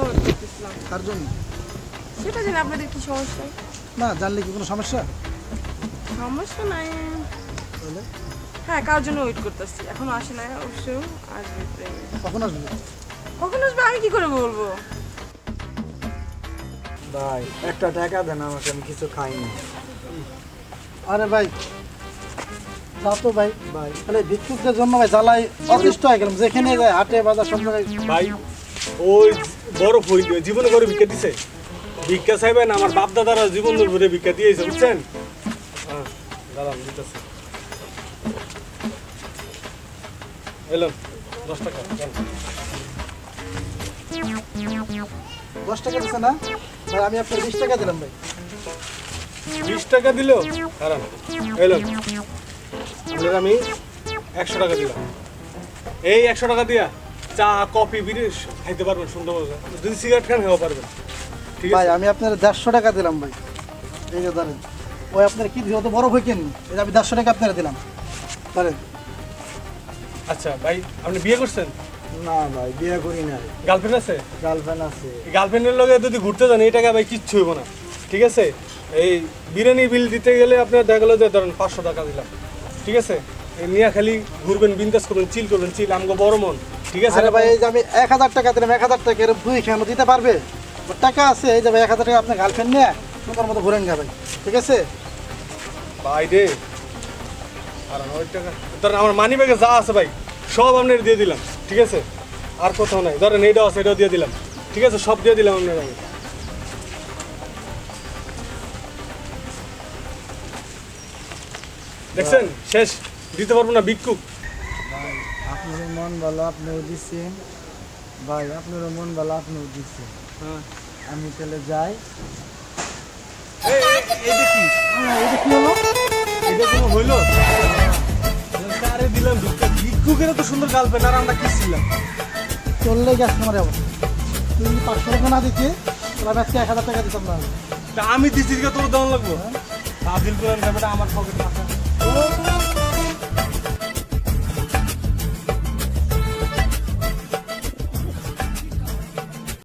Wait করতেছিলাম। তার জন্য সেটা জানি আপনাদের কি সমস্যা? না জানলে কি কোনো সমস্যা? সমস্যা নাই। তাহলে হ্যাঁ, কার জন্য ওয়েট করতেছি, এখনো আসে নাই, অবশ্য আসবে প্রেমে। কখন আসবে? কখন আসবে আমি কি করে বলবো? ভাই একটা টাকা দেন আমাকে, আমি কিছু খাইনি। আরে ভাই যাও তো ভাই। ভাই তাহলে ভিক্ষুকদের জন্য ভাই জ্বালাই অতিষ্ঠ হয়ে গেলাম, যেখানে যায় হাটে বাজার সব জায়গায়। ভাই ওই বড় জীবনে করে ভিক্ষা দিছে, ভিক্ষা চাইবেন আমার বাপ দাদারা জীবন ভরে ভিক্ষা দিয়েছে, বুঝছেন? হ্যাঁ দাঁড়ান দিতেছে, এলাম 10 টাকা। 10 টাকা দিচ্ছে না ভাই, আমি আপনার 20 টাকা দিলাম ভাই। 20 টাকা দিল, দাঁড়ান এলাম আপনার আমি 100 টাকা দিলাম। এই 100 টাকা দিয়া চা কফি বিড়ি খাইতে পারবেন সুন্দর, যদি সিগারেট খান খাওয়া পারবেন, ঠিক ভাই আছে? আমি আপনার 150 টাকা দিলাম ভাই। এই যে ধরেন, ওই আপনার কি দিও তো বড় ভাই কেন, এই যে আমি 150 টাকা আপনার দিলাম ধরেন। আচ্ছা ভাই আপনি বিয়ে করছেন? না ভাই বিয়ে করি না, গার্লফ্রেন্ড আছে? গার্লফ্রেন্ড আছে। গার্লফ্রেন্ডের লগে যদি ঘুরতে যান এই টাকা ভাই কিচ্ছু হইব না, ঠিক আছে? এই বিরিয়ানি বিল দিতে গেলে আপনার দেখা গেলো যে ধরেন 500 টাকা দিলাম, ঠিক আছে? এই নিয়ে খালি ঘুরবেন, বিন্দাস করবেন, চিল করবেন, চিল আমগো বড় মন, ঠিক আছে? আরে ভাই এই যে আমি 1000 টাকা দিলাম, 1000 টাকা এর দুই কেন দিতে পারবে? ওর টাকা আছে, এই যে ভাই 1000 টাকা আপনার গার্লফ্রেন্ড নিয়ে তোমার মতো ঘুরেন গা ভাই, ঠিক আছে? ভাই রে আর ওই টাকা ধরেন আমার মানি ব্যাগে যা আছে ভাই সব আপনার দিয়ে দিলাম, ঠিক আছে? আর কোথাও নাই, ধরেন এইটাও আছে, এটাও দিয়ে দিলাম, ঠিক আছে? সব দিয়ে দিলাম আপনার আমি। দেখছেন শেষ, দিতে পারবো না ভিক্ষুক। ভাই আপনারও মন ভালো, আপনিও দিচ্ছেন। ভাই আপনারও মন ভালো, আপনিও দিচ্ছেন। হ্যাঁ আমি তাহলে যাই। এইটা কি? এটা কি হলো? এটা কোনো হইলো? কারে দিলাম ভিক্ষা, ভিক্ষুকের তো সুন্দর গার্লফ্রেন্ড আর আমরা কি ছিলাম? চললে গেছে তোমার আবার। তুমি 500 টাকা না দিতে তাহলে আমি আজকে 1000 টাকা দিতাম না। তা আমি দিচ্ছি তোর দেওয়া লাগবো? আদিল কোরআন ব্যাপারটা আমার পকেটে আছে।